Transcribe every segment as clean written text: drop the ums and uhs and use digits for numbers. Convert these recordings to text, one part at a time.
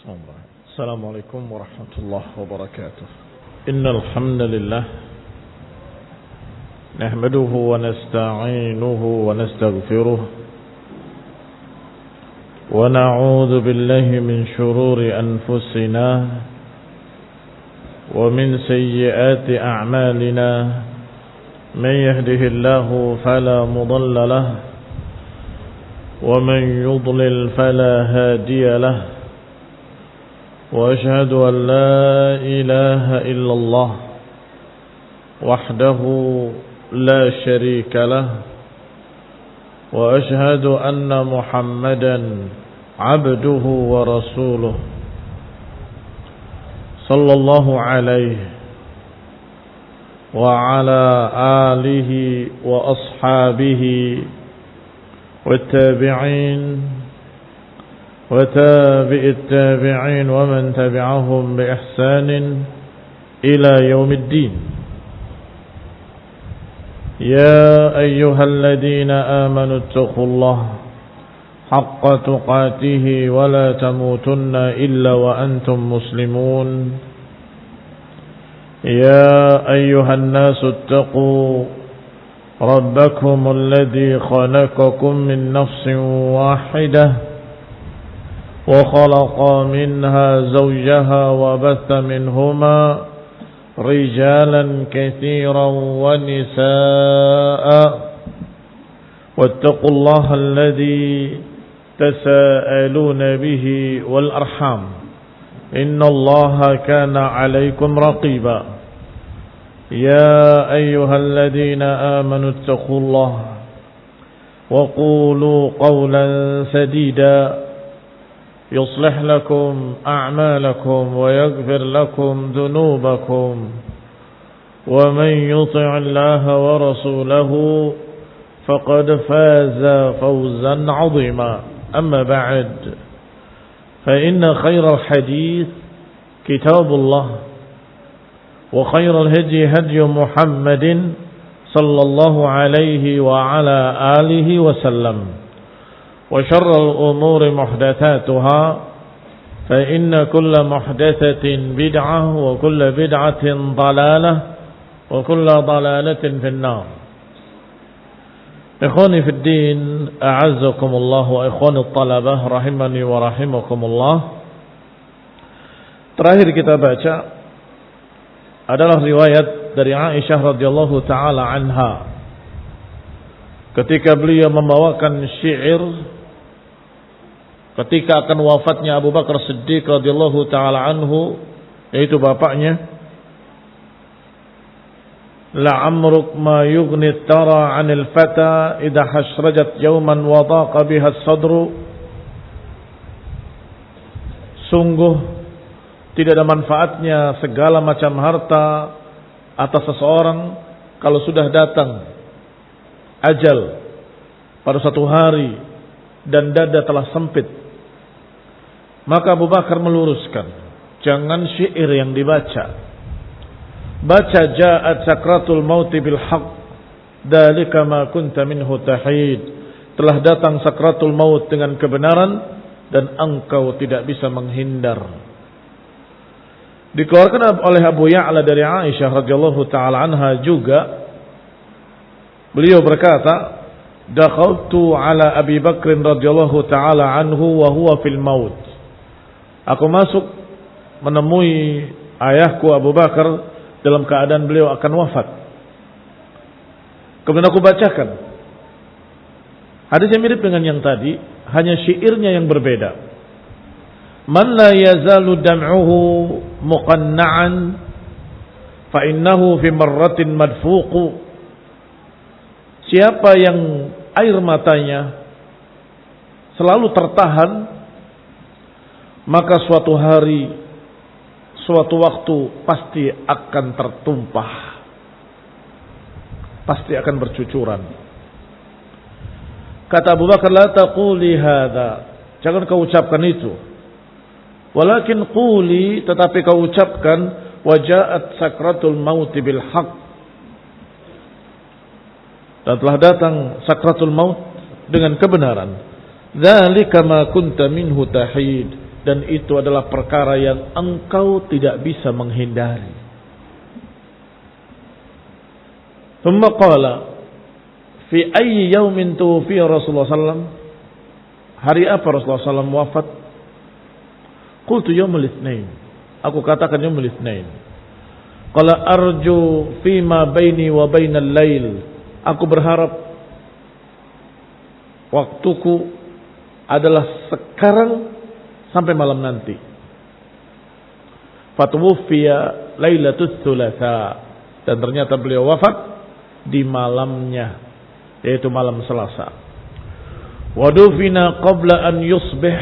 السلام عليكم ورحمة الله وبركاته. إن الحمد لله نحمده ونستعينه ونستغفره ونعوذ بالله من شرور أنفسنا ومن سيئات أعمالنا. من يهده الله فلا مضل له ومن يضلل فلا هادي له. وأشهد أن لا إله إلا الله وحده لا شريك له. وأشهد أن محمدا عبده ورسوله صلى الله عليه وعلى آله وأصحابه والتابعين وتابع التابعين ومن تبعهم بإحسان إلى يوم الدين. يا أيها الذين آمنوا اتقوا الله حق تقاته ولا تموتن إلا وأنتم مسلمون. يا أيها الناس اتقوا ربكم الذي خلقكم من نفس واحدة وخلق منها زوجها وبث منهما رجالا كثيرا ونساء. واتقوا الله الذي تساءلون به والأرحام إن الله كان عليكم رقيبا. يا أيها الذين آمنوا اتقوا الله وقولوا قولا سديدا يصلح لكم أعمالكم ويغفر لكم ذنوبكم. ومن يطع الله ورسوله فقد فاز فوزا عظيما. أما بعد فإن خير الحديث كتاب الله وخير الهدي هدي محمد صلى الله عليه وعلى آله وسلم. وشر الأمور محدثاتها فإن كل محدثة بدعة وكل بدعة ضلالة وكل ضلالة في النار. إخواني في الدين أعزكم الله وإخواني الطلبة rahimani wa rahimakumullah. Terakhir kita baca adalah riwayat dari Aisyah radhiyallahu taala anha ketika beliau membawakan syair ketika akan wafatnya Abu Bakar Siddiq radhiyallahu taala anhu, yaitu bapaknya. La'amruk ma yughni tara 'anil fata idha hasrajat yawman wa daqa biha as-sadru. Sungguh tidak ada manfaatnya segala macam harta atas seseorang kalau sudah datang ajal pada suatu hari dan dada telah sempit. Maka Abu Bakar meluruskan, jangan syair yang dibaca. Baca ja'at sakratul mauti bil haqq dalika ma kunta minhu tahid. Telah datang sakratul maut dengan kebenaran dan engkau tidak bisa menghindar. Dikeluarkan oleh Abu Ya'la dari Aisyah radhiyallahu taala anha juga, beliau berkata, dakhaltu ala Abi Bakr radhiyallahu taala anhu wa huwa fil maut. Aku masuk menemui ayahku Abu Bakar dalam keadaan beliau akan wafat. Kemudian aku bacakan hadisnya mirip dengan yang tadi, hanya syairnya yang berbeda. Man la yazalu dam'uhu muqanna'an fa innahu fi marratin madfuqu. Siapa yang air matanya selalu tertahan, maka suatu hari, suatu waktu pasti akan tertumpah, pasti akan bercucuran. Kata Abu Bakar, la taquli hadza, jangan kau ucapkan itu. Walakin quli, tetapi kau ucapkan, wajaat sakratul maut bil haqq, dan telah datang sakratul maut dengan kebenaran. Dzalika ma kunta minhu tahid, dan itu adalah perkara yang engkau tidak bisa menghindari. Thumma qala fi ayyi yawmin tuwfiya Rasulullah sallam, hari apa Rasulullah sallam wafat? Qultu yaumul itsnain, aku katakan yaumul itsnain. Qala arju fima baini wa bainal lail, aku berharap waktuku adalah sekarang sampai malam nanti. Fatwuffiya lailatul thulatha, dan ternyata beliau wafat di malamnya, yaitu malam Selasa. Wadufina qabla an yusbih,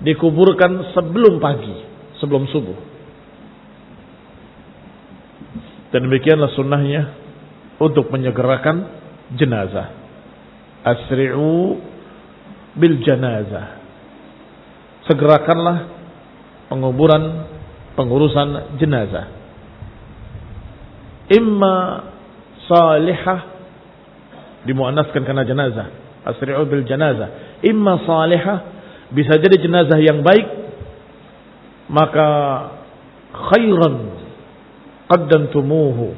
dikuburkan sebelum pagi, sebelum subuh. Dan demikianlah sunnahnya untuk menyegerakan jenazah. Asri'u bil janazah, segerakanlah pengurusan jenazah. Imma salihah, dimuannaskan karena jenazah. Asri'u bil janazah. Imma salihah, bisa jadi jenazah yang baik, maka khairan qaddamtumuhu,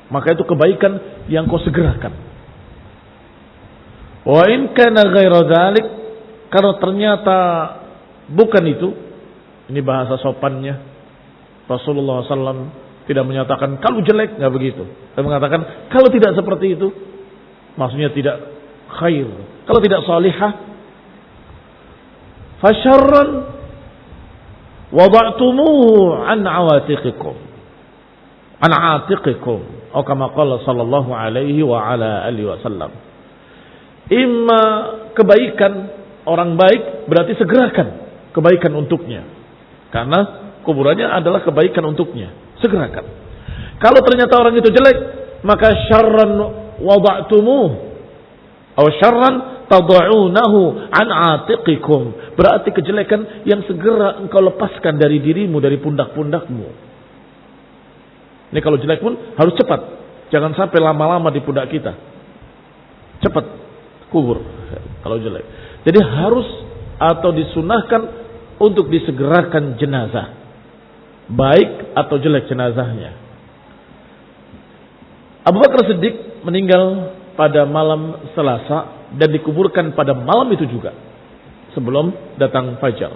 maka itu kebaikan yang kau segerakan. Wa in kana ghaira dzalik, kalau ternyata bukan itu, ini bahasa sopannya. Rasulullah SAW tidak menyatakan kalau jelek, nggak begitu. Dia mengatakan kalau tidak seperti itu, maksudnya tidak khair, kalau tidak salihah, fasyarran wada'tumuhu an atiqikum, atau kama qala sallallahu alaihi wa ala alihi wasallam. Imma kebaikan, orang baik berarti segerakan kebaikan untuknya, karena kuburannya adalah kebaikan untuknya, segerakan. Kalau ternyata orang itu jelek, maka syarran wada'tumuh atau syarran tad'unahu an atiqikum, berarti kejelekan yang segera engkau lepaskan dari dirimu, dari pundak-pundakmu. Ini kalau jelek pun harus cepat, jangan sampai lama-lama di pundak kita, cepat kubur kalau jelek. Jadi harus atau disunahkan untuk disegerakan jenazah, baik atau jelek jenazahnya. Abu Bakar Siddiq meninggal pada malam Selasa dan dikuburkan pada malam itu juga sebelum datang fajar.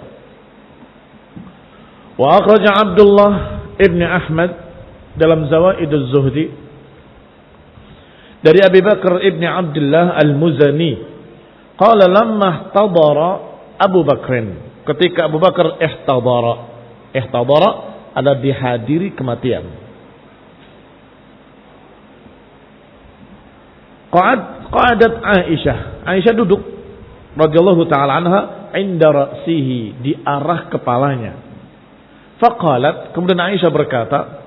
Wa akhraja Abdullah ibn Ahmad dalam Zawaiduz Zuhdi dari Abi Bakar ibn Abdullah al-Muzani, qala lamma ihtadara Abu Bakrin, ketika Abu Bakar ihtadara adalah dihadiri kematian. Qa'adat Aisyah duduk radhiyallahu taala anha inda ra'sihi, di arah kepalanya. Faqalat, kemudian Aisyah berkata,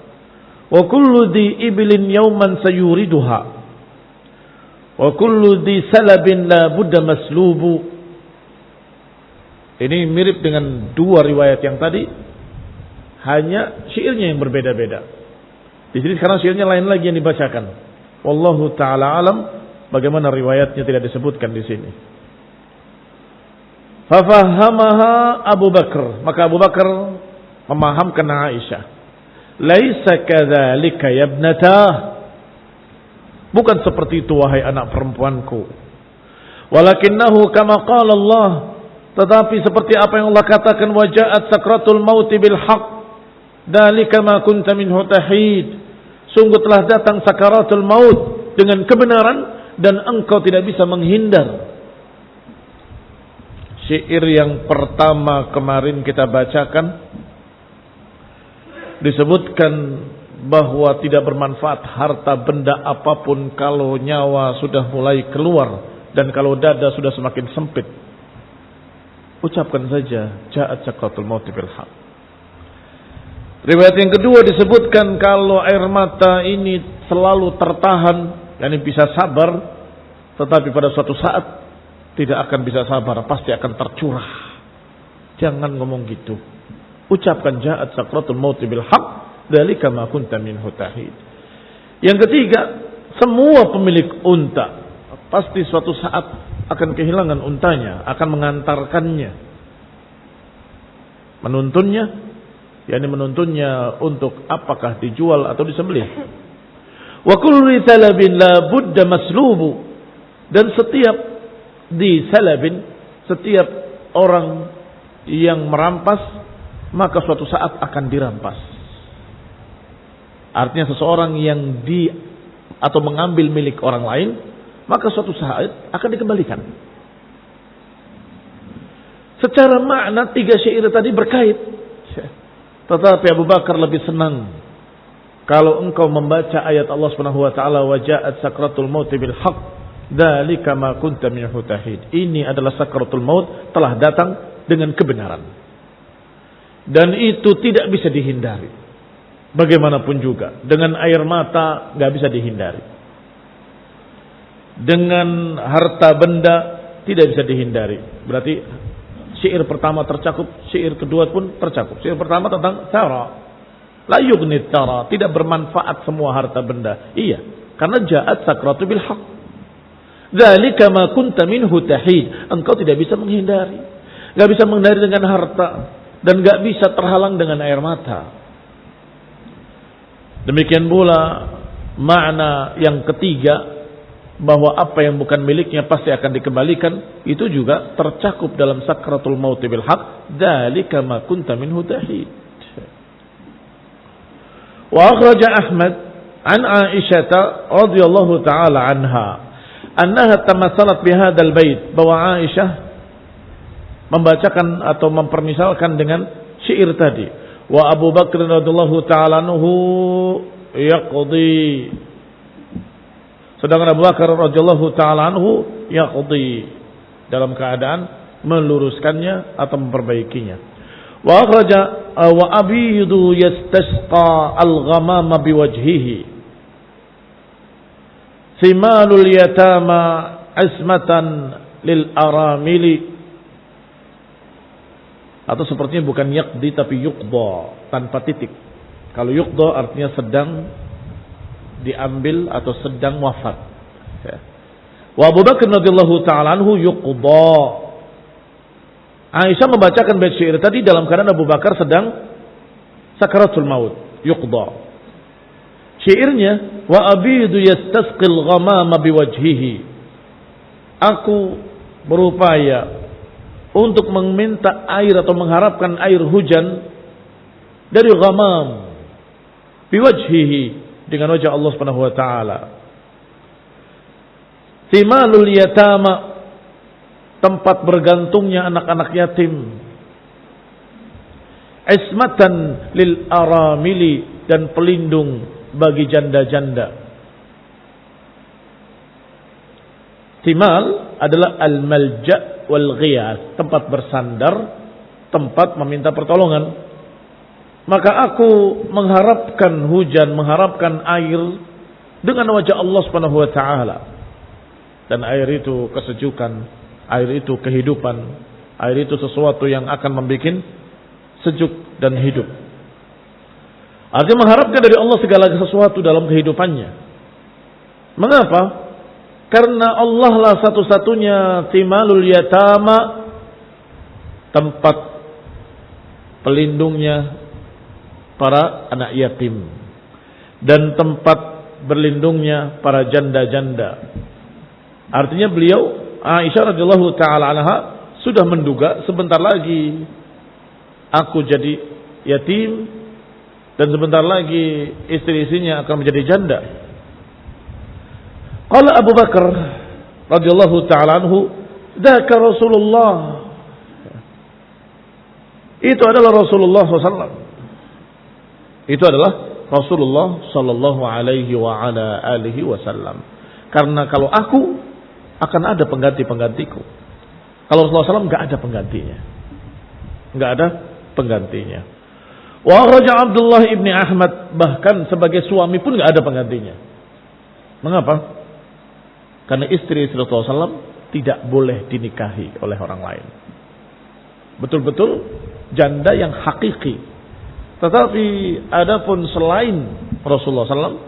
wa kullu di ibilin yawman sayuriduha wa kullu di salabin la budda maslubu. Ini mirip dengan dua riwayat yang tadi, hanya syairnya yang berbeda-beda. Di sini sekarang syairnya lain lagi yang dibacakan. Wallahu taala alam bagaimana riwayatnya tidak disebutkan di sini. Fafahamaha Abu Bakar, maka Abu Bakar memahamkan Aisyah. Laisa kadzalika ya ibnatah, bukan seperti itu wahai anak perempuanku. Walakinnahu kama qala Allah, tetapi seperti apa yang Allah katakan, waja'at sakratul mauti bil haqq dzalika ma kunta minhu tahid, sungguh telah datang sakaratul maut dengan kebenaran dan engkau tidak bisa menghindar. Syair yang pertama kemarin kita bacakan disebutkan bahwa tidak bermanfaat harta benda apapun kalau nyawa sudah mulai keluar dan kalau dada sudah semakin sempit. Ucapkan saja ja'at sakratul maut bil haqq. Riwayat yang kedua disebutkan kalau air mata ini selalu tertahan, yakni bisa sabar, tetapi pada suatu saat tidak akan bisa sabar, pasti akan tercurah. Jangan ngomong gitu. Ucapkan ja'at sakratul maut bil haqq. Dzalika ma kunta minhu tahid. Yang ketiga, semua pemilik unta pasti suatu saat akan kehilangan untanya, akan mengantarkannya. Menuntunnya, yakni menuntunnya untuk apakah dijual atau disembelih. Wa kullu thalabin la budda maslubu, dan setiap di salabin, setiap orang yang merampas maka suatu saat akan dirampas. Artinya seseorang yang atau mengambil milik orang lain maka suatu saat akan dikembalikan. Secara makna tiga syair tadi berkait. Tetapi Abu Bakar lebih senang kalau engkau membaca ayat Allah Subhanahu wa taala, wa ja'at sakratul maut bil haqq dzalika ma kunta minhu tahid. Ini adalah sakratul maut telah datang dengan kebenaran. Dan itu tidak bisa dihindari. Bagaimanapun juga, dengan air mata enggak bisa dihindari. Dengan harta benda tidak bisa dihindari. Berarti syair pertama tercakup, syair kedua pun tercakup. Syair pertama tentang tara, la yughni tara, tidak bermanfaat semua harta benda. Iya, karena ja'at sakratu bil haqq. Dzalika ma kunta minhu tahid. Engkau tidak bisa menghindari. Enggak bisa menghindari dengan harta dan enggak bisa terhalang dengan air mata. Demikian pula makna yang ketiga, bahwa apa yang bukan miliknya pasti akan dikembalikan, itu juga tercakup dalam sakratul maut bil haqq, dzalika ma kunta minhu tahid. Wa akhraja Ahmad an Aisyah radhiyallahu taala anha annaha tamatsalat bihadzal bait, bahwa Aisyah membacakan atau mempermisalkan dengan syair tadi. Wa Abu Bakr radhiyallahu taala anhu yaqdi, sedangkan Abu Bakar radhiyallahu taala anhu yaqdi, dalam keadaan meluruskannya atau memperbaikinya. Wa akhraja wa abidu yastasqa al-ghamama biwajhihi simalul yatama asmatan lil aramili, atau sepertinya bukan yaqdi tapi yuqda tanpa titik. Kalau yuqda artinya sedang diambil atau sedang wafat. Wa Abu Bakar radhiyallahu taala anhu yuqda. Aisyah membacakan bait syair tadi dalam keadaan Abu Bakar sedang sakaratul maut, yuqda. Syairnya wa abidu yastasqil ghamama biwajhihi. Aku berupaya untuk meminta air atau mengharapkan air hujan dari ghamam biwajhihi, dengan wajah Allah Subhanahu wa taala. Thimalul yatama, tempat bergantungnya anak-anak yatim. Ismatan lil aramili, dan pelindung bagi janda-janda. Thimal adalah al-malja' wal ghiyas, tempat bersandar, tempat meminta pertolongan. Maka aku mengharapkan hujan, mengharapkan air dengan wajah Allah Subhanahu wa taala. Dan air itu kesejukan, air itu kehidupan, air itu sesuatu yang akan membuat sejuk dan hidup. Artinya mengharapkan dari Allah segala sesuatu dalam kehidupannya. Mengapa? Karena Allah lah satu-satunya timalul yatama, tempat pelindungnya para anak yatim, dan tempat berlindungnya para janda-janda. Artinya beliau, Aisyah radhiyallahu taala anha, sudah menduga sebentar lagi aku jadi yatim dan sebentar lagi istri-istrinya akan menjadi janda. Qala Abu Bakar radhiyallahu taala anhu, dzaka Rasulullah. Itu adalah Rasulullah SAW. Itu adalah Rasulullah sallallahu alaihi wa ala alihi wasallam. Karena kalau aku, akan ada pengganti-penggantiku. Kalau Rasulullah SAW enggak ada penggantinya. Enggak ada penggantinya. Wa raja Abdullah ibni Ahmad, bahkan sebagai suami pun enggak ada penggantinya. Mengapa? Karena istri Rasulullah SAW tidak boleh dinikahi oleh orang lain. Betul-betul janda yang hakiki. Tetapi adapun selain Rasulullah SAW,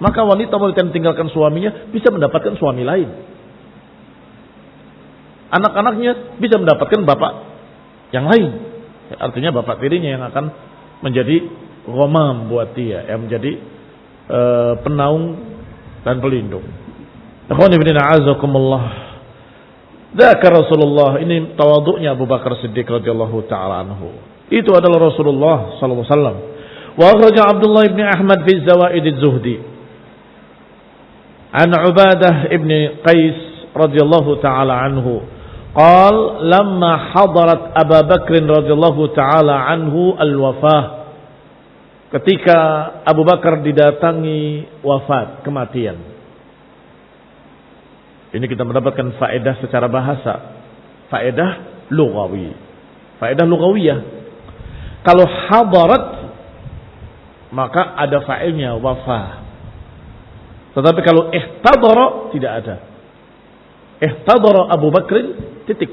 maka wanita-wanita yang tinggalkan suaminya bisa mendapatkan suami lain. Anak-anaknya bisa mendapatkan bapak yang lain. Artinya bapak tirinya yang akan menjadi ghamam buat dia, yang menjadi penaung dan pelindung. Ikhwani fillah azakumullah. Dzakar Rasulullah, ini tawadhu'nya Abu Bakar Siddiq radhiyallahu taala anhu. Itu adalah Rasulullah sallallahu alaihi wasallam. Wa akhraja Abdullah ibn Ahmad fi Zawaid az-Zuhdi an Ubadah ibn Qais radhiyallahu taala anhu قال لما حضرت أبا بكر رضي الله تعالى عنه الوفاة, ketika Abu Bakar didatangi wafat, kematian. Ini kita mendapatkan faedah secara bahasa, faedah lughawi, faedah lughawiyah. Kalau hadarat maka ada fa'ilnya wafah. Tetapi kalau ihtadara tidak ada. Ihtadara Abu Bakr titik.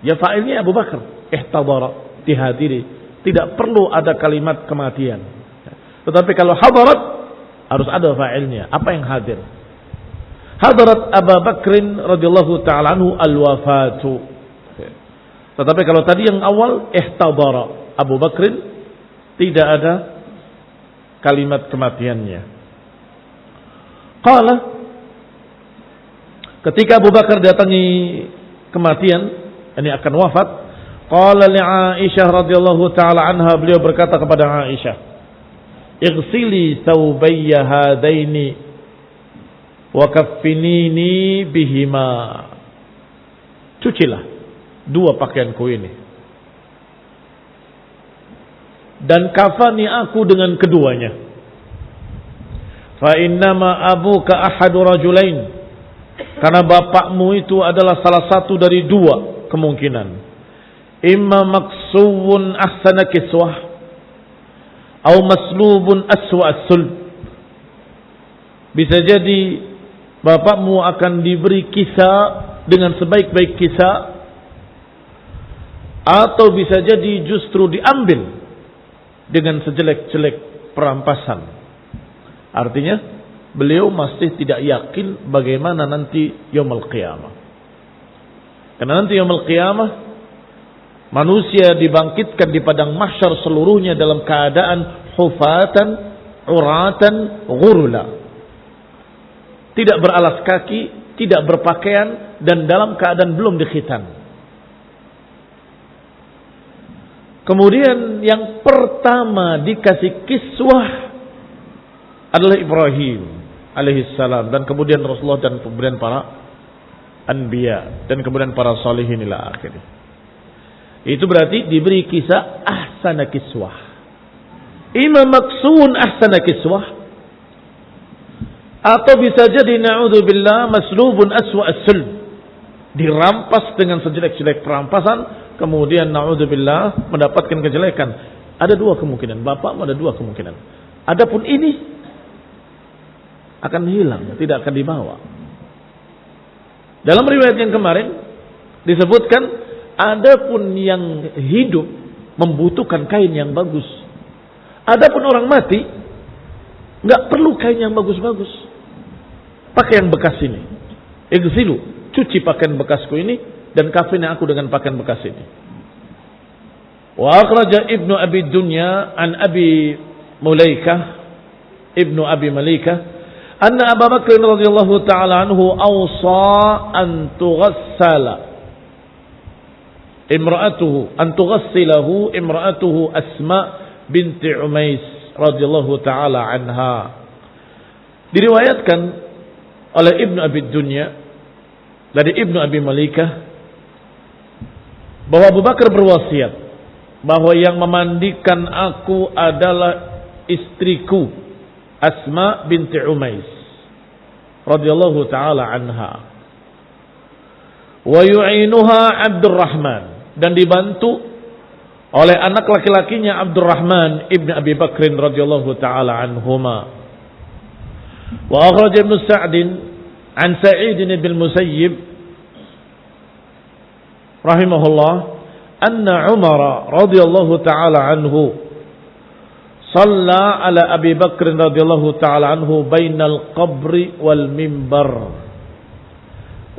Ya fa'ilnya Abu Bakar. Ihtadara, dihadiri. Tidak perlu ada kalimat kematian. Tetapi kalau hadarat harus ada fa'ilnya. Apa yang hadir? Hadarat Abu Bakrin radhiyallahu ta'ala anhu al-wafatu. Tetapi kalau tadi yang awal ihtadara Abu Bakrin, tidak ada kalimat kematiannya. Qala, ketika Abu Bakar datangi kematian, ini akan wafat, qala li Aisyah radhiyallahu taala anha, beliau berkata kepada Aisyah, "Ighsili thawbayya hadaini wa kaffinini bihima." Cucilah dua pakaianku ini dan kafani aku dengan keduanya. Fa innama abuka ahadu rajulain, karena bapakmu itu adalah salah satu dari dua kemungkinan. Imma maksuwun ahsana kiswah, atau maslubun aswa as-sulb. Bisa jadi bapakmu akan diberi kisah dengan sebaik-baik kisah, atau bisa jadi justru diambil dengan sejelek-jelek perampasan. Artinya beliau masih tidak yakin bagaimana nanti yaumul qiyamah. Karena nanti yaumul qiyamah manusia dibangkitkan di padang mahsyar seluruhnya dalam keadaan hufatan, uratan, ghurla. Tidak beralas kaki, tidak berpakaian, dan dalam keadaan belum dikhitan. Kemudian yang pertama dikasih kiswah adalah Ibrahim alaihissalam, dan kemudian Rasulullah, dan kemudian para anbiya, dan kemudian para salihin ila akhirnya. Itu berarti diberi kisah ahsana kiswah. Imam maksun ahsana kiswah, atau bisa jadi na'udzubillah maslubun aswa as-sulb, dirampas dengan sejelek-jelek perampasan, kemudian na'udzubillah mendapatkan kejelekan. Ada dua kemungkinan, bapakmu ada dua kemungkinan. Adapun ini akan hilang, tidak akan dibawa. Dalam riwayat yang kemarin disebutkan, adapun yang hidup membutuhkan kain yang bagus. Adapun orang mati nggak perlu kain yang bagus-bagus. Pakai yang bekas ini. Igzilu, cuci pakaian bekasku ini dan kafini aku dengan pakaian bekas ini. Wa akhraja Ibnu Abi Dunya an Abi Mulaikah, Ibnu Abi Mulaikah, anna Abu Bakr radhiyallahu ta'ala anhu awsa an tughassala imra'atuhu, an tughassilahu imra'atuhu Asma binti Umais radhiyallahu ta'ala anha. Diriwayatkan oleh Ibnu Abi Dunya dari Ibnu Abi Malikah bahwa Abu Bakar berwasiat bahwa yang memandikan aku adalah istriku Asma binti Umais radhiyallahu taala anha, wa yu'inuha Abdurrahman, dan dibantu oleh anak laki-lakinya Abdurrahman ibn Abi Bakr radhiyallahu taala anhuma. Wa akhraj Ibnu Sa'd an Sa'id bin Musayyib rahimahullah anna Umar radhiyallahu taala anhu Salla ala Abi Bakr radhiyallahu ta'ala anhu bainal qabri wal mimbar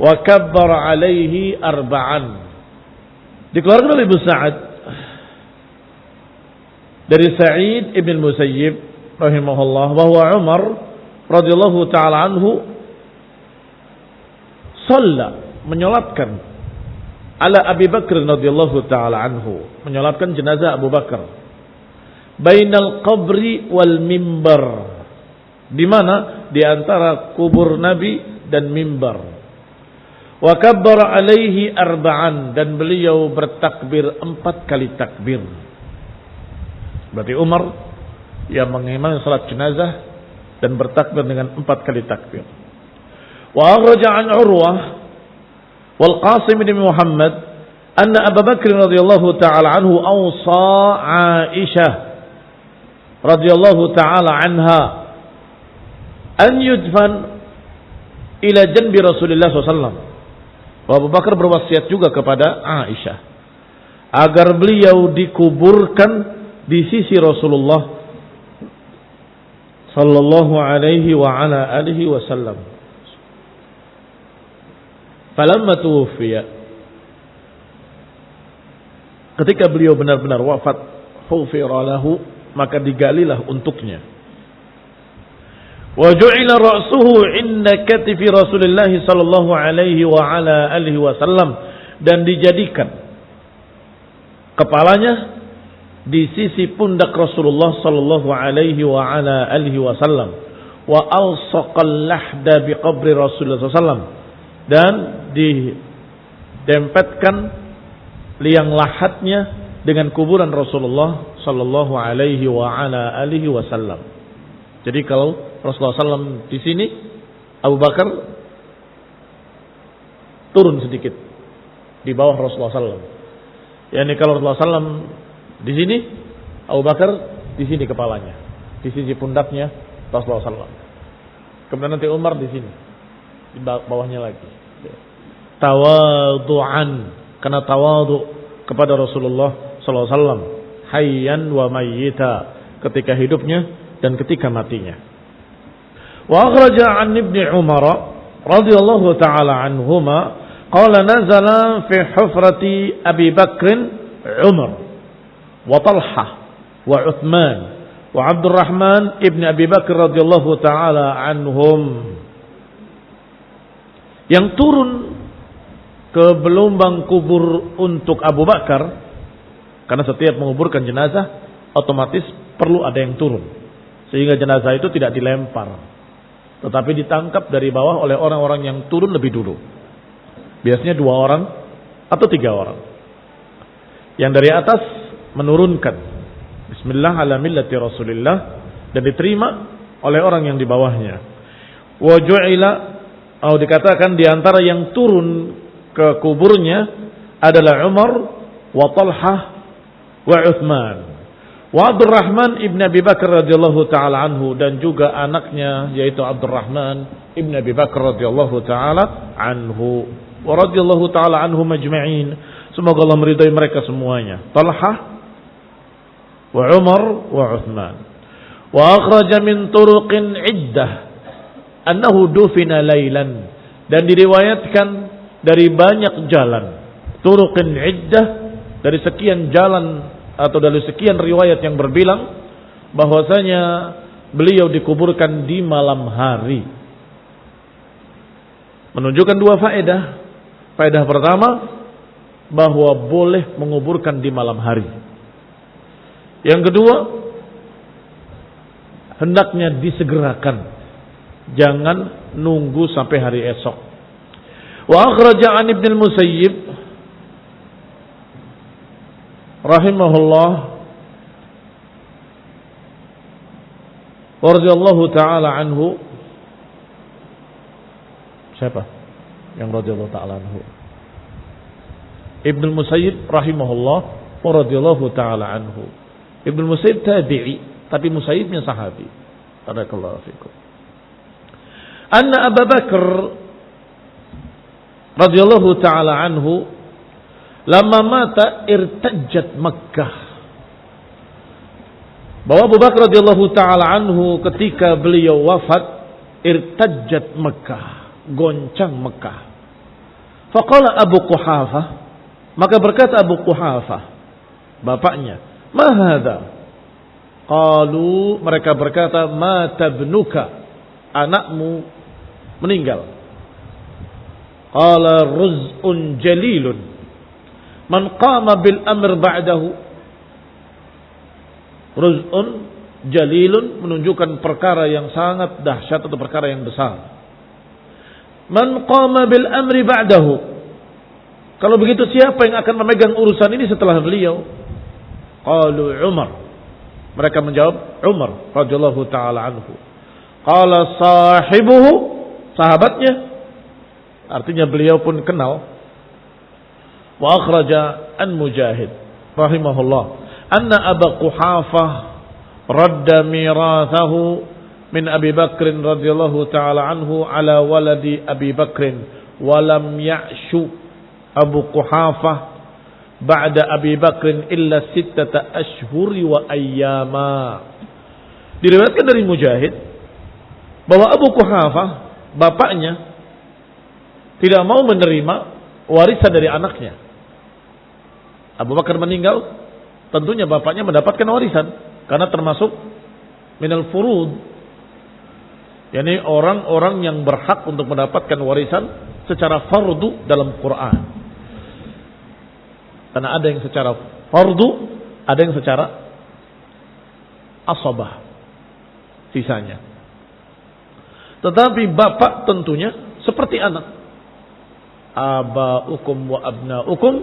wa kabbara alaihi arba'an. Dikeluarkan oleh Ibnu Sa'ad dari Sa'id ibn Musayyib rahimahullah bahwa Umar radhiyallahu taala anhu menyolatkan ala Abi Bakr radhiyallahu taala anhu, menyolatkan jenazah Abu Bakar bainal qabri wal mimbar, di mana di antara kubur Nabi dan mimbar. Wa kabbara alaihi arba'an, dan beliau bertakbir 4 kali takbir. Berarti Umar yang mengimami salat jenazah dan bertakbir dengan 4 kali takbir. Wa akhraja an Urwah wal Qasim bin Muhammad anna Abu Bakr radhiyallahu ta'ala anhu awsa Aisyah radhiyallahu ta'ala anha an yudfan ila janbi Rasulullah SAW. Abu Bakar berwasiat juga kepada Aisyah agar beliau dikuburkan di sisi Rasulullah sallallahu alaihi wa ala alihi wasallam. Falamma tuwfiya, ketika beliau benar-benar wafat, hufira lahu, maka digalilah untuknya. Wa ju'ila ra'suhu inda katifi Rasulullah sallallahu alaihi wa ala alihi wasallam, dan dijadikan kepalanya di sisi pundak Rasulullah sallallahu alaihi wa ala alihi wasallam. Wa alsaqal lahda bi qabri Rasulullah sallallahu alaihi wasallam, dan didempetkan liang lahatnya dengan kuburan Rasulullah sallallahu alaihi wa ala alihi wasallam. Jadi kalau Rasulullah SAW di sini, Abu Bakar turun sedikit di bawah Rasulullah SAW. Yani kalau Rasulullah SAW di sini, Abu Bakar di sini kepalanya, di sisi pundaknya Rasulullah SAW. Kemudian nanti Umar di sini, di bawahnya lagi. Tawadu'an, karena tawadu kepada Rasulullah SAW, hayyan wa mayyita, ketika hidupnya dan ketika matinya. Wa akhraja an Ibnu Umar radhiyallahu taala anhuma qala nazala fi hufrati Abi Bakr Umar wa Talha wa Uthman wa Abdurrahman ibn Abi Bakr radhiyallahu taala anhum. Yang turun ke belumbang kubur untuk Abu Bakar, karena setiap menguburkan jenazah otomatis perlu ada yang turun, sehingga jenazah itu tidak dilempar, tetapi ditangkap dari bawah oleh orang-orang yang turun lebih dulu. Biasanya 2 orang atau 3 orang. Yang dari atas menurunkan Bismillah ala millati Rasulillah, dan diterima oleh orang yang di bawahnya. Wa ju'ila, atau dikatakan di antara yang turun ke kuburnya adalah Umar wa Talha wa Uthman wa Abdurrahman ibn Abi Bakar radhiyallahu taala anhu, dan juga anaknya yaitu Abdurrahman ibn Abi Bakar radhiyallahu taala anhu wa radhiyallahu taala anhum ajma'in. Semoga Allah meridai mereka semuanya. Talha wa Umar wa Uthman. Wa akhraja min turuqin iddah annahu dufina lailan, dan diriwayatkan dari banyak jalan, turuqin iddah, dari sekian jalan atau dari sekian riwayat yang berbilang bahwasanya beliau dikuburkan di malam hari. Menunjukkan 2 faedah. Faedah pertama, bahwa boleh menguburkan di malam hari. Yang kedua, hendaknya disegerakan, jangan nunggu sampai hari esok. Wa akhraja an Ibnu Musayyib rahimahullah radhiyallahu taala anhu. Siapa yang radhiyallahu taala anhu? Ibnu Musayyib rahimahullah wa radhiyallahu taala anhu. Ibnu Musayyib tabi'i, tapi Musayyibnya sahabi. Barakallahu fikum. Anna Abu Bakar radhiyallahu taala anhu lama mata irtajat Makkah. Bahwa Abu Bakar radhiyallahu taala anhu ketika beliau wafat, irtajat Makkah, goncang Makkah. Faqala Abu Quhafah Maka berkata Abu Quhafah, bapaknya, "Ma hadza?" Qalu, mereka berkata, "Mata ibnuka." Anakmu meninggal. Qala ruz'un jalilun man qama bil amr ba'dahu. Ruz'un jalilun menunjukkan perkara yang sangat dahsyat atau perkara yang besar. Man qama bil amri ba'dahu. Kalau begitu siapa yang akan memegang urusan ini setelah beliau? Qalu Umar. Mereka menjawab Umar radhiyallahu taala anhu. Qala sahibuhu, sahabatnya, artinya beliau pun kenal. Wa akhraja an Mujahid rahimahullah anna Abu Quhafah radda mirathahu min Abi Bakr radhiyallahu taala anhu ala waladi Abi Bakr wa lam ya'shu Abu Quhafah ba'da Abi Bakr illa 6 ashhur wa ayyama. Diriwayatkan dari Mujahid bahwa Abu Quhafah, bapaknya, tidak mau menerima warisan dari anaknya. Abu Bakar meninggal, tentunya bapaknya mendapatkan warisan karena termasuk minal furud, yakni orang-orang yang berhak untuk mendapatkan warisan secara fardu dalam Quran. Karena ada yang secara fardu, ada yang secara asabah, sisanya. Tetapi bapak tentunya seperti anak. Abaukum wa abnaukum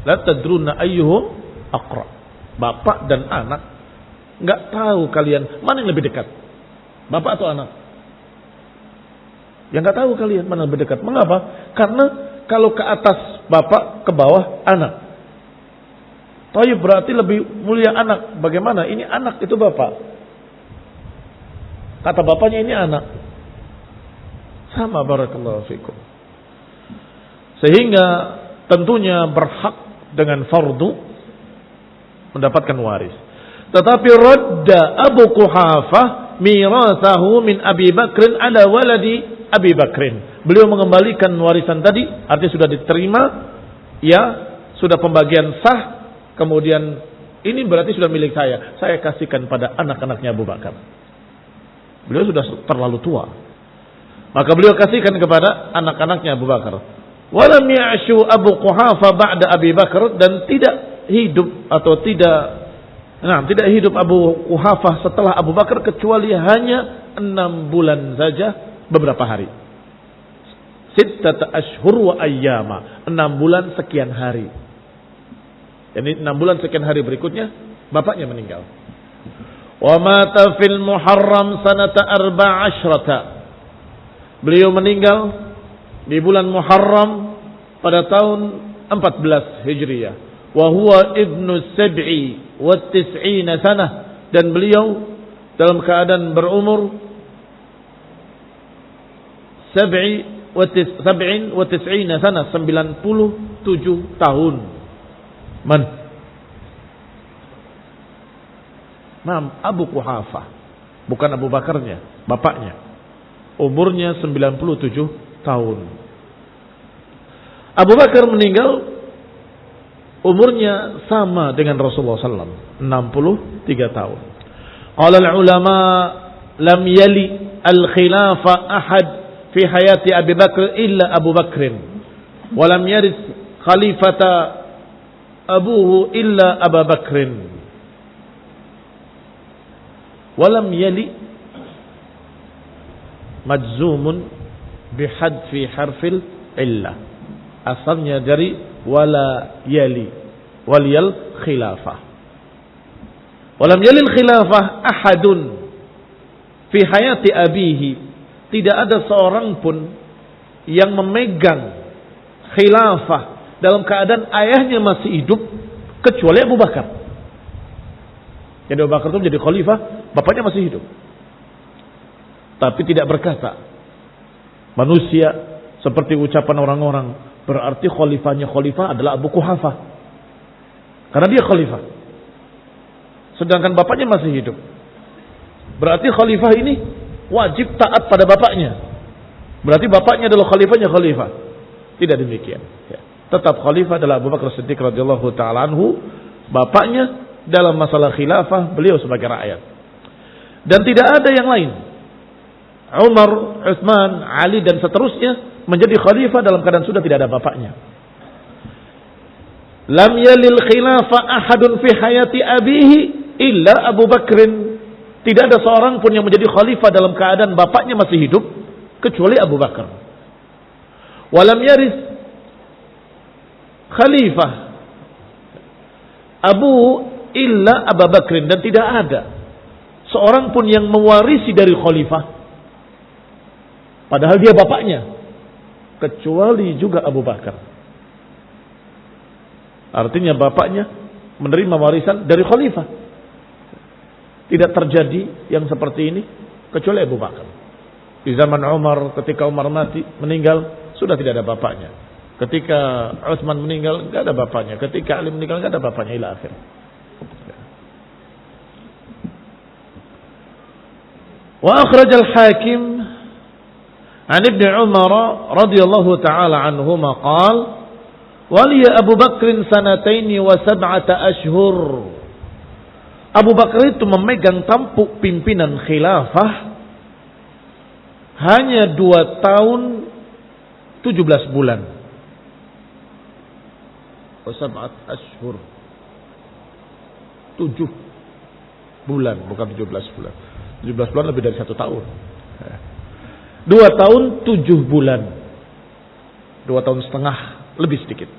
la tadruna ayyuhum aqra. Bapak dan anak enggak tahu kalian mana yang lebih dekat. Bapak atau anak? Yang enggak tahu kalian mana yang lebih dekat. Mengapa? Karena kalau ke atas bapak, ke bawah anak. Thayyib berarti lebih mulia anak. Bagaimana? Ini anak, itu bapak. Kata bapaknya ini anak. Sama, barakallahu fikum. Sehingga tentunya berhak dengan fardu mendapatkan waris. Tetapi radda Abu Quhafah mirathahu min Abi Bakr ala waladi Abi Bakrin. Beliau mengembalikan warisan tadi, artinya sudah diterima, ya, sudah pembagian sah, kemudian ini berarti sudah milik saya kasihkan pada anak-anaknya Abu Bakar. Beliau sudah terlalu tua, maka beliau kasihkan kepada anak-anaknya Abu Bakar. Walam ya'shu Abu Quhafah ba'da Abi Bakar, dan tidak hidup atau tidak hidup Abu Quhafah setelah Abu Bakar kecuali hanya 6 bulan saja, beberapa hari. 6 ashhur wa ayyama, 6 bulan sekian hari. Jadi 6 bulan sekian hari berikutnya bapaknya meninggal. Wa mata fil Muharram sanata 14. Beliau meninggal di bulan Muharram pada tahun 14 Hijriah. Wa huwa ibnu 97 sanah, dan beliau dalam keadaan berumur 97 sanah, 97 tahun. Abu Quhafah, bukan Abu Bakarnya, bapaknya. Umurnya 97 tahun. Abu Bakar meninggal umurnya sama dengan Rasulullah SAW, 63 tahun. Qala al-ulama lam yali al-khilafa ahad fi hayati Abi Bakr illa Abu Bakrin, wa lam yaris khalifata abuhu illa Abu Bakrin. Walam yali majzumun bihadfi harfil illah. Asalnya dari wala yali, waliyal khilafah. Walam yali khilafah ahadun fi hayati abihi. Tidak ada seorang pun yang memegang khilafah dalam keadaan ayahnya masih hidup kecuali Abu Bakar. Jadi Abu Bakar itu menjadi khalifah, bapaknya masih hidup. Tapi tidak berkata manusia seperti ucapan orang-orang, berarti khalifahnya khalifah adalah Abu Quhafah, karena dia khalifah, sedangkan bapaknya masih hidup. Berarti khalifah ini wajib taat pada bapaknya. Berarti bapaknya adalah khalifahnya khalifah. Tidak demikian. Ya. tetap khalifah adalah Abu Bakar Siddiq radhiyallahu taala anhu, bapaknya. Dalam masalah khilafah beliau sebagai rakyat. Dan tidak ada yang lain. Umar, Utsman, Ali dan seterusnya menjadi khalifah dalam keadaan sudah tidak ada bapaknya. Lam yalil khilafah ahadun fi hayati abihi illa Abu Bakrin. Tidak ada seorang pun yang menjadi khalifah dalam keadaan bapaknya masih hidup kecuali Abu Bakar. Walam yaris khalifah Abu illa Abu Bakrin, dan tidak ada seorang pun yang mewarisi dari khalifah padahal dia bapaknya kecuali juga Abu Bakar. Artinya bapaknya menerima warisan dari khalifah. Tidak terjadi yang seperti ini kecuali Abu Bakar. Di zaman Umar, ketika Umar mati, meninggal, sudah tidak ada bapaknya. Ketika Utsman meninggal, tidak ada bapaknya. Ketika Ali meninggal, tidak ada bapaknya, ila akhir. Wa akhraj al-Hakim an Ibn Umar radhiyallahu ta'ala anhuma qala waliya Abu Bakr sanataini wa sab'ata ashhur. Abu Bakar itu memegang tampuk pimpinan khilafah hanya 2 tahun 17 bulan. Wa sab'at ashhur. 7 bulan, bukan 17 bulan. 17 bulan lebih dari 1 tahun. 2 tahun 7 bulan. 2 tahun setengah lebih sedikit.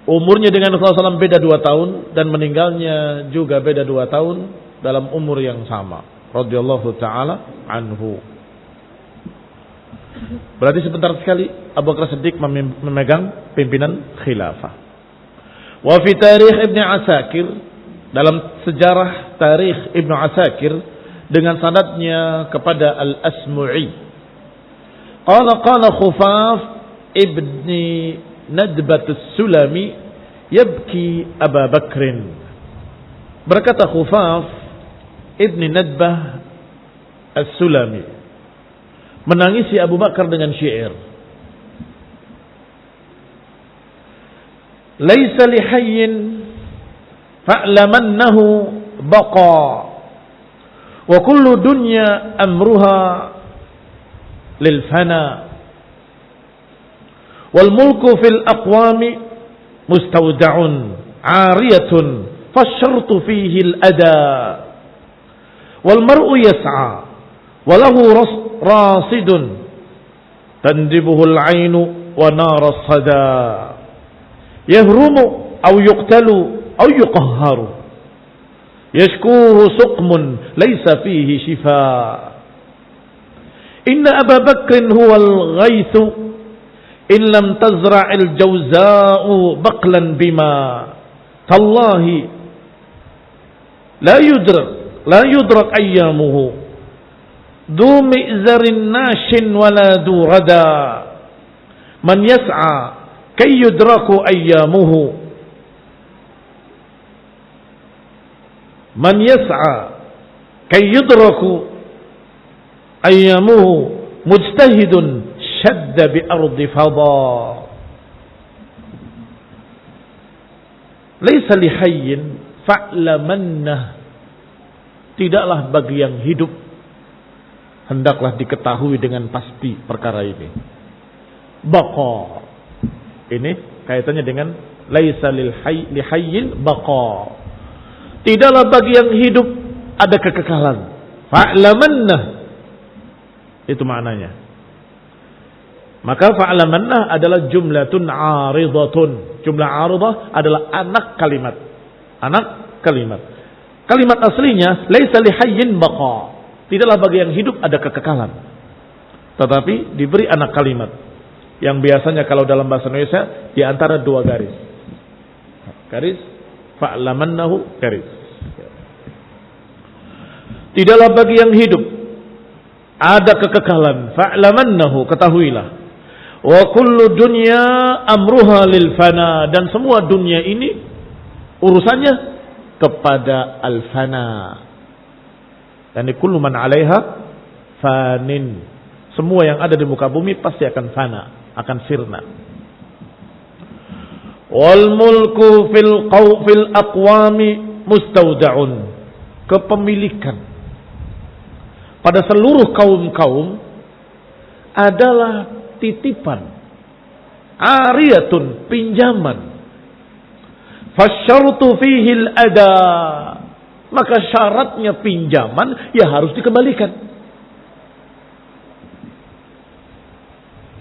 Umurnya dengan Rasulullah SAW beda 2 tahun dan meninggalnya juga beda 2 tahun dalam umur yang sama. Radhiyallahu ta'ala anhu. Berarti sebentar sekali Abu Bakar Siddiq memegang pimpinan khilafah. Wa fi tarikh Ibn Asakir, dalam sejarah tarikh Ibnu Asakir dengan sanadnya kepada Al-Asmu'i. Qala Khufaf ibni Nadbat As-Sulami yabki Abu Bakrin. Berkata Khufaf ibni Nadbah As-Sulami, menangisi Abu Bakar dengan syair. Laisa lihayyin fa'lamannahu baqa wa kullu dunya amruha lil fana wal mulku fil aqwami mustawda'un 'ariyatun fasyartu fihi al ada wal mar'u yas'a wa lahu rasidun tandibuhu al 'ainu wa nar as-sada yahrumu aw yuqtalu أو يقهر يشكوه سقم ليس فيه شفاء إن أبا بكر هو الغيث إن لم تزرع الجوزاء بقلا بما تالله لا يدرك أيامه ذو مئزر ناش ولا ذو ردى من يسعى كي يدرك أيامه Man yas'a kay yudraku ayyamuhu mujtahidun shadda bi ardi fadha. Laisa lihayyin fa'lamannah. Tidaklah bagi yang hidup, hendaklah diketahui dengan pasti perkara ini. Baqa. Ini kaitannya dengan laisa lihayyin baqa. Tidaklah bagi yang hidup ada kekekalan. Fa'lamannah. Itu maknanya. Maka fa'lamannah adalah jumlatun 'aridatun. Jumlah 'aridah adalah anak kalimat. Anak kalimat. Kalimat aslinya laisa lihayyin baqa. Tidaklah bagi yang hidup ada kekekalan. Tetapi diberi anak kalimat yang biasanya kalau dalam bahasa Indonesia di antara 2 garis. Garis fa'lamannahu garis. Tidaklah bagi yang hidup ada kekekalan. Fa'lamannahu, ketahuilah. Wa kullu dunya amruha lil fana, dan semua dunia ini urusannya kepada al fana. Yani kullu man 'alaiha fanin. Semua yang ada di muka bumi pasti akan fana, akan sirna. Wal mulku fil aqwami mustaudaun. Kepemilikan pada seluruh kaum-kaum adalah titipan, ariyatun, pinjaman. Fasyartu fihil ada, maka syaratnya pinjaman ya harus dikembalikan.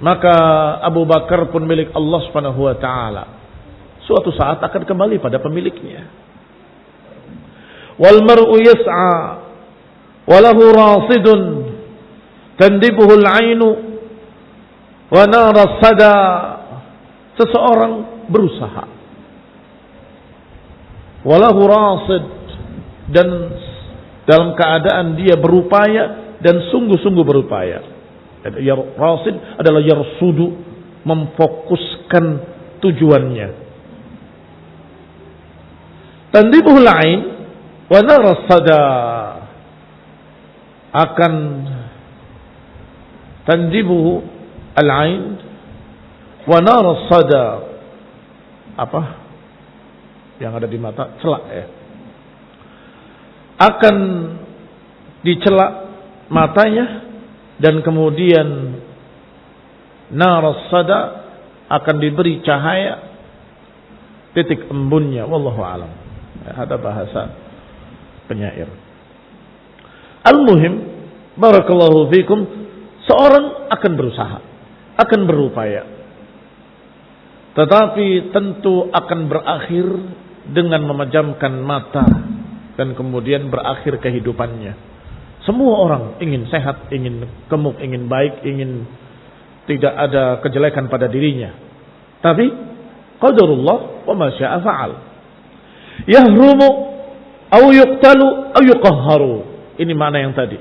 Maka Abu Bakar pun milik Allah Subhanahu wa taala. Suatu saat akan kembali pada pemiliknya. Wal mar'u yas'a wa lahu rasidun tandibuhu al-'ainu wa nara sada. Seseorang berusaha. Wa lahu rasid, dan dalam keadaan dia berupaya dan sungguh-sungguh berupaya. Rasid adalah yarsudu, memfokuskan tujuannya. Tandibuhul ain wa nara sada, akan tandibuhu al-ain wa nara sada, apa yang ada di mata, celak ya, akan dicelak matanya, dan kemudian naras sada, akan diberi cahaya titik embunnya. Wallahu alam. Ada bahasa penyair. Al-muhim, barakallahu fikum, seorang akan berusaha, akan berupaya, tetapi tentu akan berakhir dengan memejamkan mata dan kemudian berakhir kehidupannya. Semua orang ingin sehat, ingin gemuk, ingin baik, ingin tidak ada kejelekan pada dirinya. Tapi qadarullah wa ma syaa fa'al. Yahrumu aw yuqtalu aw yuqahharu. Ini makna yang tadi.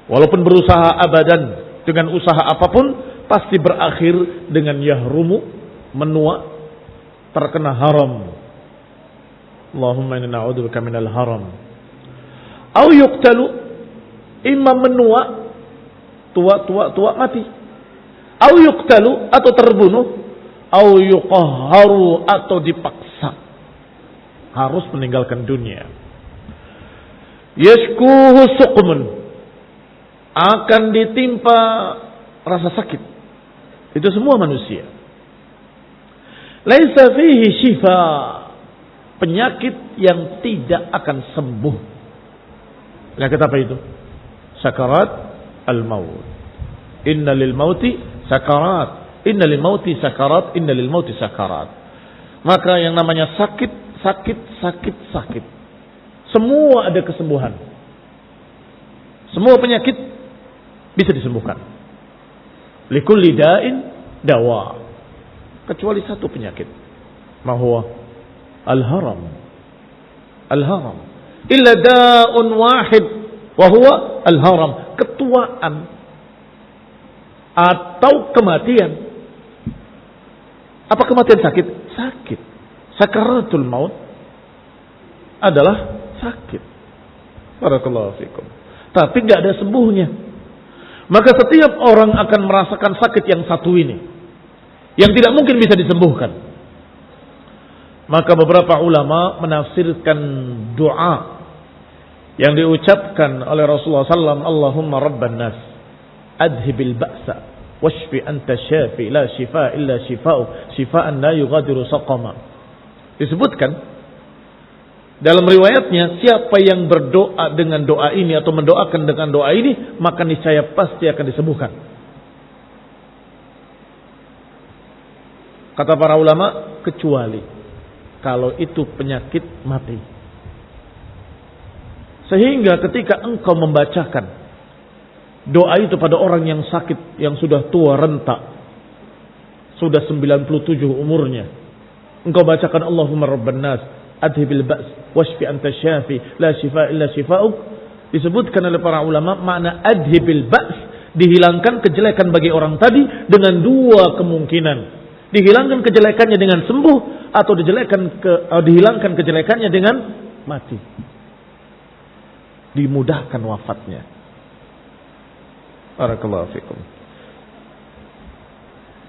Walaupun berusaha abadan dengan usaha apapun, pasti berakhir dengan yahrumu, menua, terkena haram. Allahumma inna na'udzubika minal haram. Au yuqtalu, imma menua, tua mati. Au yuqtalu, atau terbunuh. Au yuqahharu, atau dipaksa harus meninggalkan dunia. Yashkuhu suqmun, akan ditimpa rasa sakit. Itu semua manusia. Laisa fihi syifa, penyakit yang tidak akan sembuh. Penyakit apa itu? Sakarat al-maut. Inna lil mauti sakarat. Inna lil mauti sakarat. Inna lil mauti sakarat. Maka yang namanya sakit. Semua ada kesembuhan. Semua penyakit bisa disembuhkan. Likulli da'in dawa. Kecuali satu penyakit. Mahuwa al-haram. Al-haram. Illa da'un wahid. Wahuwa al-haram. Ketuaan. Atau kematian. Apa kematian sakit? Sakit. Sakaratul maut adalah sakit. Barakallahu fikum. Tapi gak ada sembuhnya. Maka setiap orang akan merasakan sakit yang satu ini, yang tidak mungkin bisa disembuhkan. Maka beberapa ulama menafsirkan doa yang diucapkan oleh Rasulullah SAW, Allahumma rabban nas, adhibil ba'sa, washfi anta syafi, la shifa illa shifa'u, shifa'an la yughadiru saqama. Disebutkan dalam riwayatnya, siapa yang berdoa dengan doa ini atau mendoakan dengan doa ini, maka niscaya pasti akan disembuhkan. Kata para ulama, kecuali kalau itu penyakit mati. Sehingga ketika engkau membacakan doa itu pada orang yang sakit, yang sudah tua renta, sudah 97 umurnya, engkau bacakan Allahumma rabban nas, adhibil ba's, washfi anta syafi, la shifa illa shifa'uk. Disebutkan oleh para ulama, makna adhibil ba's, dihilangkan kejelekan bagi orang tadi dengan dua kemungkinan. Dihilangkan kejelekannya dengan sembuh, atau dihilangkan kejelekannya dengan mati. Dimudahkan wafatnya. Barakallahu fikum.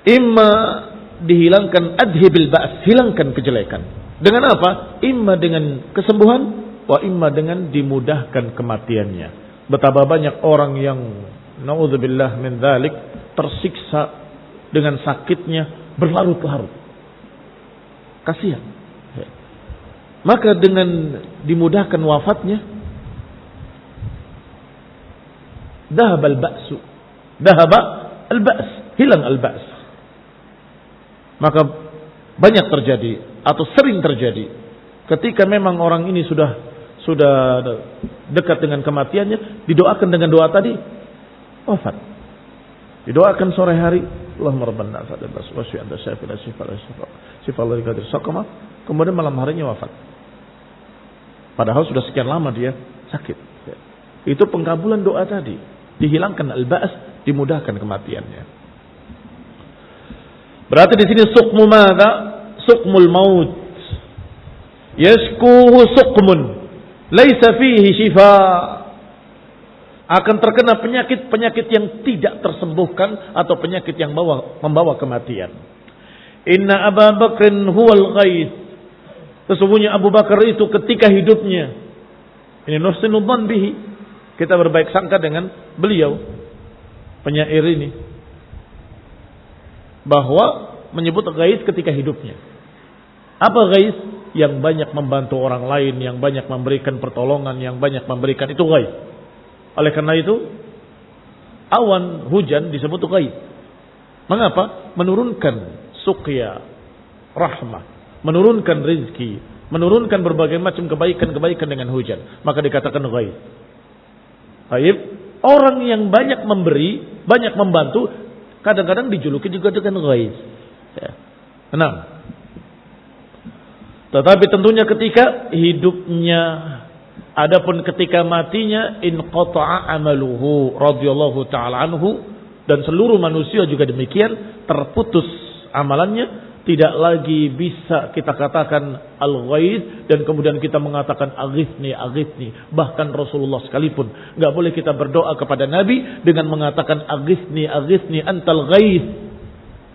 Imma dihilangkan adhibil ba's, hilangkan kejelekan. Dengan apa? Imma dengan kesembuhan, wa imma dengan dimudahkan kematiannya. Betapa banyak orang yang naudzubillah min dzalik tersiksa dengan sakitnya berlarut-larut. Kasihan. Maka dengan dimudahkan wafatnya, dahaba al-ba'su. Dahaba al-ba's, hilang al-ba's. Maka banyak terjadi atau sering terjadi ketika memang orang ini sudah dekat dengan kematiannya, didoakan dengan doa tadi, wafat. Didoakan sore hari, Allahumma rabban nas wasfi anta syafi la syifa la syifa la qadir saqama, kemudian malam harinya wafat. Padahal sudah sekian lama dia sakit. Itu pengkabulan doa tadi, dihilangkan al-ba's, dimudahkan kematiannya. Berarti di sini suqmu madza? Suqmul maut. Yashkuhu suqmun laisa fihi shifa. Akan terkena penyakit-penyakit yang tidak tersembuhkan atau penyakit yang membawa kematian. Inna Abu Bakrin huwal ghais. Sesungguhnya Abu Bakar itu ketika hidupnya, ini nuhsinu dzan bihi, kita berbaik sangka dengan beliau penyair ini, bahwa menyebut ghais ketika hidupnya. Apa ghais? Yang banyak membantu orang lain, yang banyak memberikan pertolongan, yang banyak memberikan, itu ghais. Oleh karena itu awan hujan disebut ghais. Mengapa? Menurunkan suqya, rahmah, menurunkan rizki, menurunkan berbagai macam kebaikan-kebaikan dengan hujan, maka dikatakan ghais. Baik, orang yang banyak memberi, banyak membantu, kadang-kadang dijuluki juga dengan ghais. Ya. Enam. Tetapi tentunya ketika hidupnya, adapun ketika matinya, inqata'a amaluhu radhiyallahu ta'ala anhu, dan seluruh manusia juga demikian, terputus amalannya, tidak lagi bisa kita katakan al-ghais dan kemudian kita mengatakan aghithni aghithni. Bahkan Rasulullah sekalipun enggak boleh kita berdoa kepada Nabi dengan mengatakan aghithni aghithni antal ghais.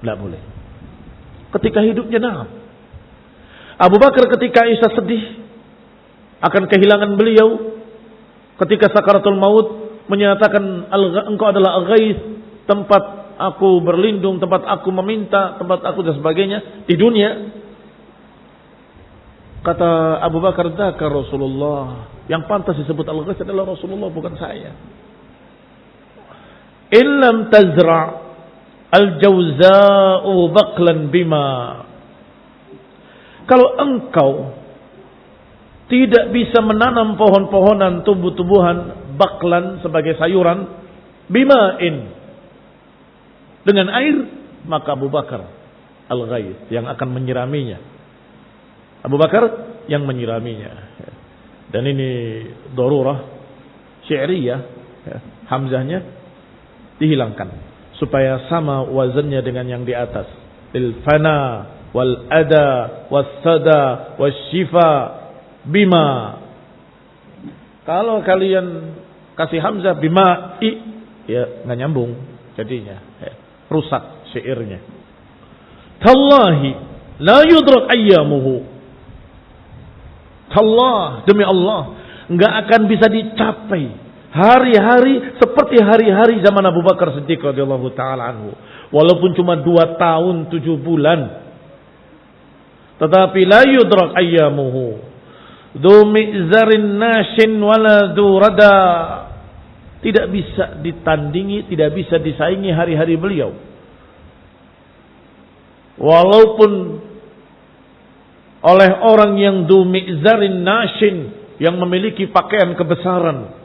Enggak boleh. Ketika hidupnya na'am. Abu Bakar ketika Aisyah sedih akan kehilangan beliau, ketika sakaratul maut menyatakan engkau adalah al-ghais, tempat aku berlindung, tempat aku meminta, tempat aku dan sebagainya di dunia. Kata Abu Bakar, dzaka Rasulullah, yang pantas disebut al-ghais adalah Rasulullah, bukan saya. Illam tazra' al-jawza'u baqlan bima. Kalau engkau tidak bisa menanam pohon-pohonan, tumbuh-tumbuhan, baklan sebagai sayuran, bima'in, dengan air, maka Abu Bakar al-ghais yang akan menyiraminya. Abu Bakar yang menyiraminya. Dan ini darurah syi'riyah, hamzahnya dihilangkan supaya sama wazannya dengan yang di atas. Lil fana wal ada was sada was shifa bima. Kalau kalian kasih hamzah bima i, ya nggak nyambung jadinya, rusak syairnya. Tallahi la yudrak ayyamuhu. Allah, demi Allah, nggak akan bisa dicapai hari-hari seperti hari-hari zaman Abu Bakar Siddiq radhiyallahu taala anhu, walaupun cuma 2 tahun 7 bulan, tetapi la yudrak ayyamuhu dzu mi'zarin nashin wala dzu rada, tidak bisa ditandingi, tidak bisa disaingi hari-hari beliau, walaupun oleh orang yang dzu mi'zarin nashin, yang memiliki pakaian kebesaran.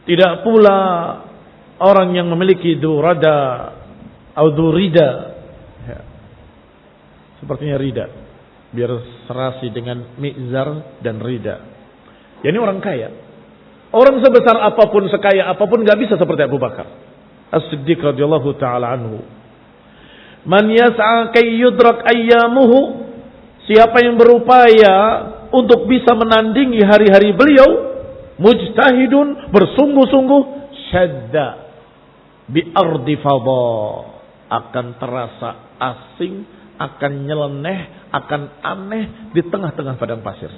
Tidak pula orang yang memiliki durada atau durida, ya. Sepertinya rida, biar serasi dengan mizar dan rida. Ya, ini orang kaya. Orang sebesar apapun, sekaya apapun, gak bisa seperti Abu Bakar As-Siddiq radhiyallahu ta'ala anhu. Man yas'a kay yudrak ayyamuhu, siapa yang berupaya untuk bisa menandingi hari-hari beliau, mujtahidun, bersungguh-sungguh, syadda bi ardi fadha, akan terasa asing, akan nyeleneh, akan aneh di tengah-tengah padang pasir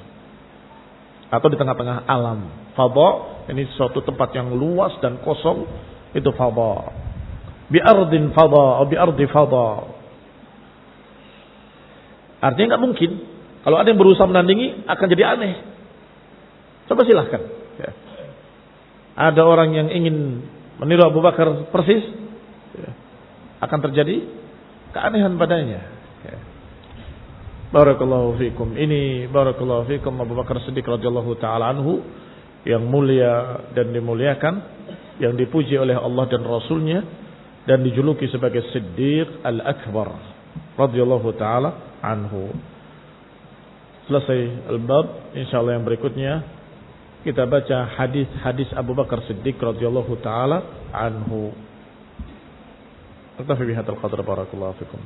atau di tengah-tengah alam. Fadha ini suatu tempat yang luas dan kosong, itu fadha. Bi ardin fadha atau bi ardi fadha. Artinya enggak mungkin kalau ada yang berusaha menandingi akan jadi aneh. Coba silahkan. Ya. Ada orang yang ingin meniru Abu Bakar persis, ya, akan terjadi keanehan padanya. Ya. Barakallahu fikum. Ini barakallahu fikum Abu Bakar Siddiq radhiyallahu taala anhu yang mulia dan dimuliakan, yang dipuji oleh Allah dan Rasulnya, dan dijuluki sebagai Siddiq Al-Akbar radhiyallahu taala anhu. Selesai al-bab, insyaallah yang berikutnya kita baca hadis-hadis Abu Bakar Siddiq radhiyallahu taala anhu. Aktafi bihadzal qadr, barakallahu fikum.